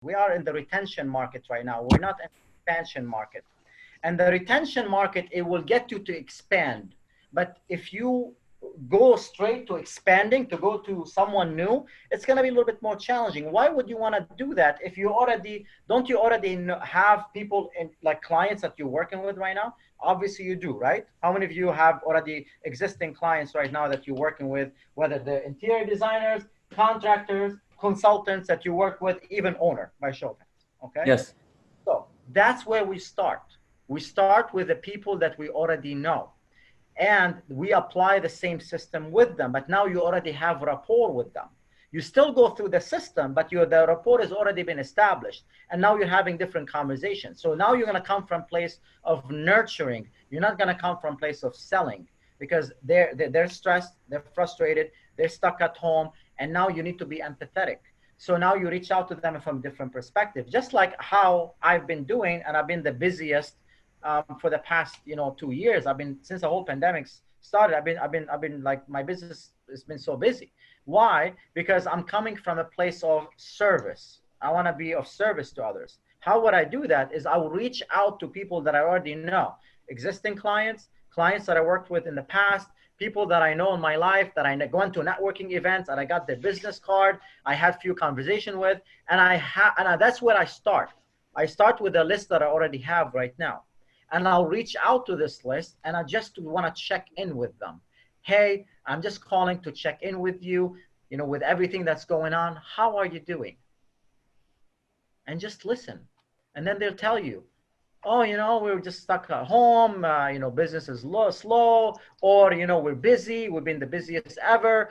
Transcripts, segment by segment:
We are in the retention market right now. We're not in the expansion market. And the retention market, it will get you to expand. But if you go straight to expanding, to go to someone new, it's going to be a little bit more challenging. Why would you want to do that if you already, don't you already have people in, like clients that you're working with right now? Obviously you do, right? How many of you have already existing clients right now that you're working with, whether they're interior designers, contractors, consultants that you work with, even owner, by show of hands, okay? Yes. So that's where we start. We start with the people that we already know, and we apply the same system with them, but now you already have rapport with them. You still go through the system, but the rapport has already been established, and now you're having different conversations. So now you're going to come from place of nurturing. You're not going to come from place of selling, because they're stressed, they're frustrated, they're stuck at home, and now you need to be empathetic. So now you reach out to them from a different perspective, just like how I've been doing, and I've been the busiest for the past 2 years. I've been, since the whole pandemic started, I've been like, my business has been so busy. Why? Because I'm coming from a place of service. I want to be of service to others. How would I do that? Is I will reach out to people that I already know, existing clients, clients that I worked with in the past, people that I know in my life, that I go into networking events, and I got their business card, I had few conversation with, and that's where I start. I start with a list that I already have right now. And I'll reach out to this list, and I just want to check in with them. Hey, I'm just calling to check in with you, with everything that's going on. How are you doing? And just listen. And then they'll tell you, oh, we're just stuck at home, business is slow, or, we're busy, we've been the busiest ever.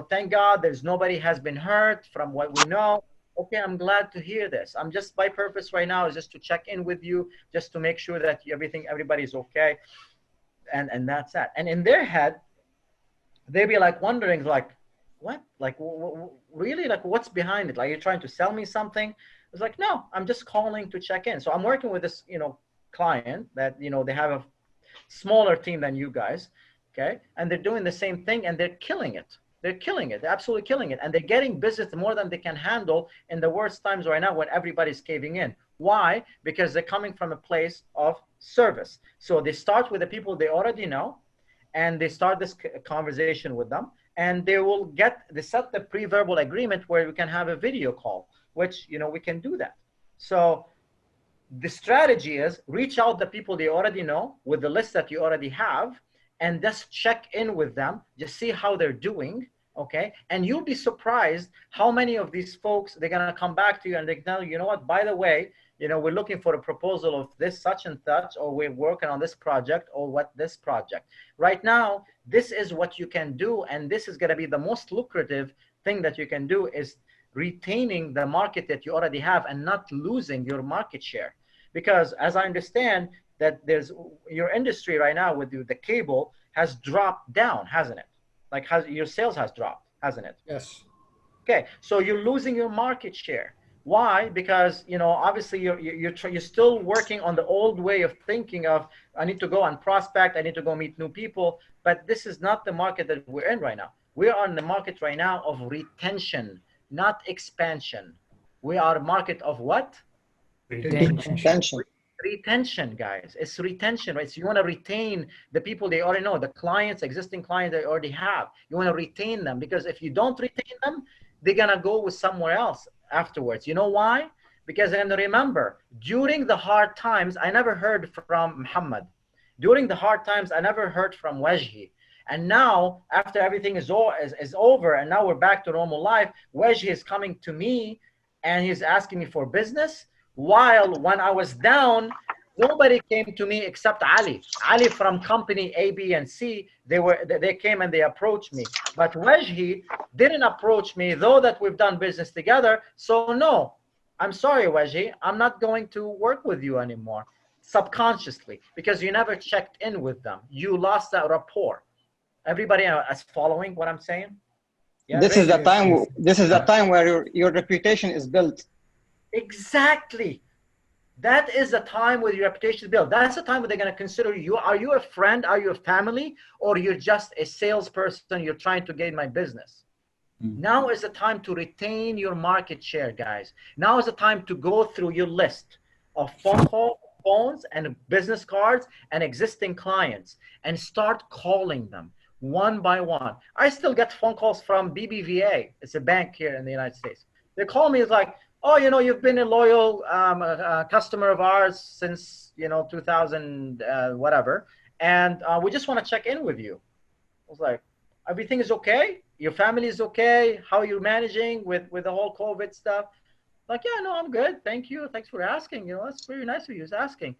Thank God there's nobody has been hurt from what we know. Okay, I'm glad to hear this. I'm just, my purpose right now is just to check in with you, just to make sure that everybody's okay. And that's that. And in their head, they'd be like wondering, like, what? Like, really? Like, what's behind it? Like, you're trying to sell me something? It's like, no, I'm just calling to check in. So I'm working with this, client that, they have a smaller team than you guys, okay? And they're doing the same thing, and they're killing it. They're killing it. They're absolutely killing it. And they're getting business more than they can handle in the worst times right now when everybody's caving in. Why? Because they're coming from a place of service. So they start with the people they already know, and they start this conversation with them, and they set the pre-verbal agreement where we can have a video call, which, we can do that. So the strategy is reach out the people they already know with the list that you already have, and just check in with them, just see how they're doing, okay? And you'll be surprised how many of these folks, they're gonna come back to you and they tell you, you know what, by the way, we're looking for a proposal of this such and such, or we're working on this project, or what this project. Right now, this is what you can do, and this is gonna be the most lucrative thing that you can do, is retaining the market that you already have and not losing your market share. Because as I understand, that there's your industry right now with the cable has dropped down, hasn't it? Like, your sales has dropped, hasn't it? Yes. Okay, so you're losing your market share. Why? Because obviously you're still working on the old way of thinking of, I need to go and prospect, I need to go meet new people, but this is not the market that we're in right now. We are in the market right now of retention, not expansion. We are a market of what? Retention. Retention, guys. It's retention, right? So you want to retain the people they already know, the clients, existing clients they already have. You want to retain them, because if you don't retain them, they're going to go with somewhere else afterwards. You know why? Because they're going to remember, during the hard times, I never heard from Muhammad. During the hard times, I never heard from Wajhi. And now, after everything is over, and now we're back to normal life, Wajhi is coming to me, and he's asking me for business. While when I was down, nobody came to me except Ali. Ali from company A, B, and C, they came and they approached me. But Wajhi didn't approach me, though that we've done business together. So no, I'm sorry, Wajhi, I'm not going to work with you anymore, subconsciously, because you never checked in with them. You lost that rapport. Everybody is following what I'm saying? Yeah, this is the time. This is the time where your reputation is built. Exactly. That is the time where your reputation is built. That's the time where they're going to consider you. Are you a friend? Are you a family? Or you're just a salesperson? You're trying to gain my business. Now is the time to retain your market share, guys. Now is the time to go through your list of phones and business cards and existing clients and start calling them one by one. I still get phone calls from BBVA. It's a bank here in the United States. They call me, it's like, oh, you've been a loyal customer of ours since, 2000, whatever. And we just want to check in with you. I was like, everything is okay? Your family is okay? How are you managing with the whole COVID stuff? Like, yeah, no, I'm good. Thank you. Thanks for asking. That's very nice of you. Just asking.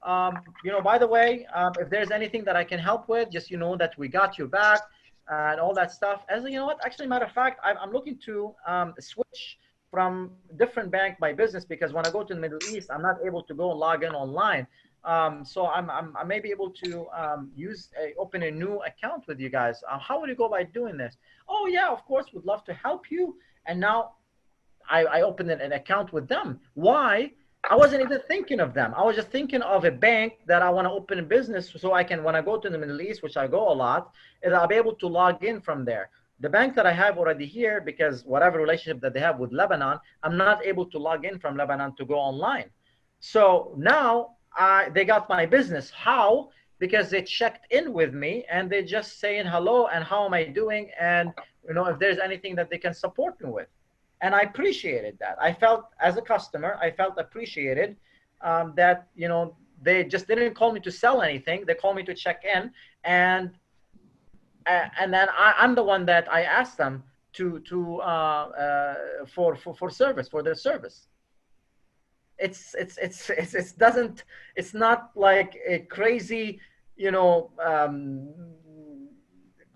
By the way, if there's anything that I can help with, just that we got your back and all that stuff. As you know what, actually, matter of fact, I'm looking to switch from different bank by business, because when I go to the Middle East, I'm not able to go and log in online. So I may be able to open a new account with you guys. How would you go by doing this? Oh yeah, of course, would love to help you. And now I opened an account with them. Why? I wasn't even thinking of them. I was just thinking of a bank that I want to open a business so I can, when I go to the Middle East, which I go a lot, is I'll be able to log in from there. The bank that I have already here, because whatever relationship that they have with Lebanon, I'm not able to log in from Lebanon to go online. So now they got my business. How? Because they checked in with me and they just saying hello and how am I doing, and if there's anything that they can support me with. And I appreciated that. I felt, as a customer, I felt appreciated, that they just didn't call me to sell anything. They called me to check in, and then I'm the one that I asked them for service, for their service. It's not like a crazy,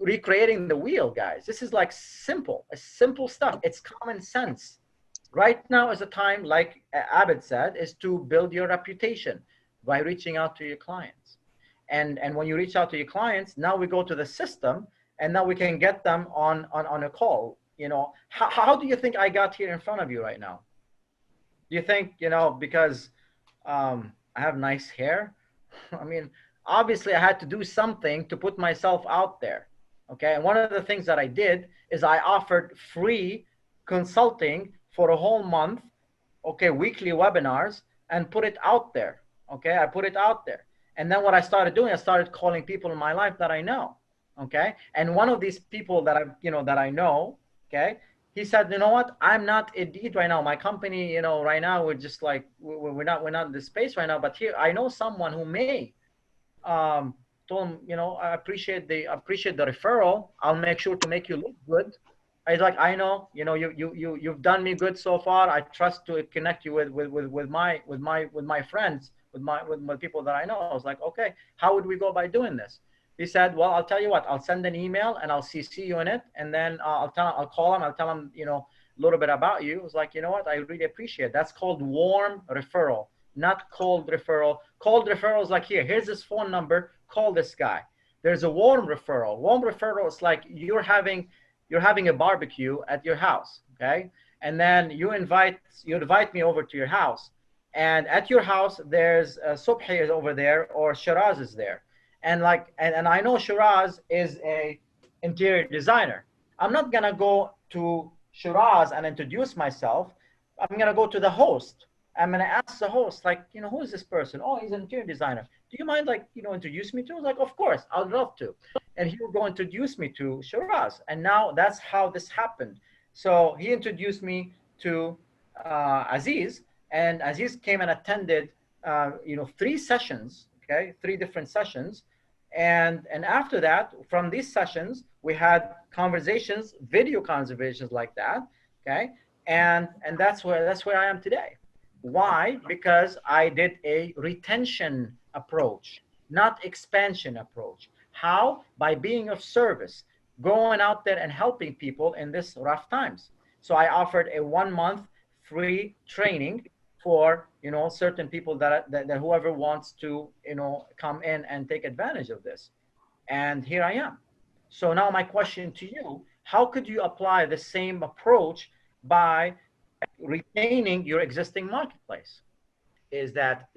recreating the wheel, guys. This is like simple stuff. It's common sense. Right now is a time, like Abed said, is to build your reputation by reaching out to your clients. And when you reach out to your clients, now we go to the system, and now we can get them on a call. How do you think I got here in front of you right now? Do you think, because I have nice hair? I mean, obviously I had to do something to put myself out there. Okay. And one of the things that I did is I offered free consulting for a whole month. Okay. Weekly webinars, and put it out there. Okay. I put it out there. And then what I started doing, I started calling people in my life that I know. Okay. And one of these people that I know, okay, he said, you know what, I'm not Indeed right now. My company, right now, we're just like, we're not in this space right now, but here, I know someone who may. Told him, I appreciate the referral. I'll make sure to make you look good. I was like, I know, you've done me good so far. I trust to connect you with my friends, with my people that I know. I was like, okay, how would we go by doing this? He said, well, I'll tell you what, I'll send an email and I'll CC you in it. And then I'll call him, I'll tell him, a little bit about you. I was like, you know what, I really appreciate it. That's called warm referral, not cold referral. Cold referral is like, here's his phone number, call this guy. There's a warm referral. Warm referral is like you're having a barbecue at your house, okay? And then you invite me over to your house. And at your house, there's Subhi is over there, or Shiraz is there. And I know Shiraz is a interior designer. I'm not gonna go to Shiraz and introduce myself. I'm gonna go to the host. I'm gonna ask the host, like, who is this person? Oh, he's an interior designer. Do you mind, like, introduce me to? I was like, of course, I'd love to. And he will go introduce me to Shiraz. And now that's how this happened. So he introduced me to Aziz, and Aziz came and attended, 3 sessions, okay, 3 different sessions. And after that, from these sessions, we had conversations, video conversations like that, okay? And that's where I am today. Why? Because I did a retention approach, not expansion approach. How? By being of service, going out there and helping people in this rough times. So I offered a 1-month free training for certain people that whoever wants to come in and take advantage of this. And here I am. So now my question to you, how could you apply the same approach by retaining your existing marketplace? Is that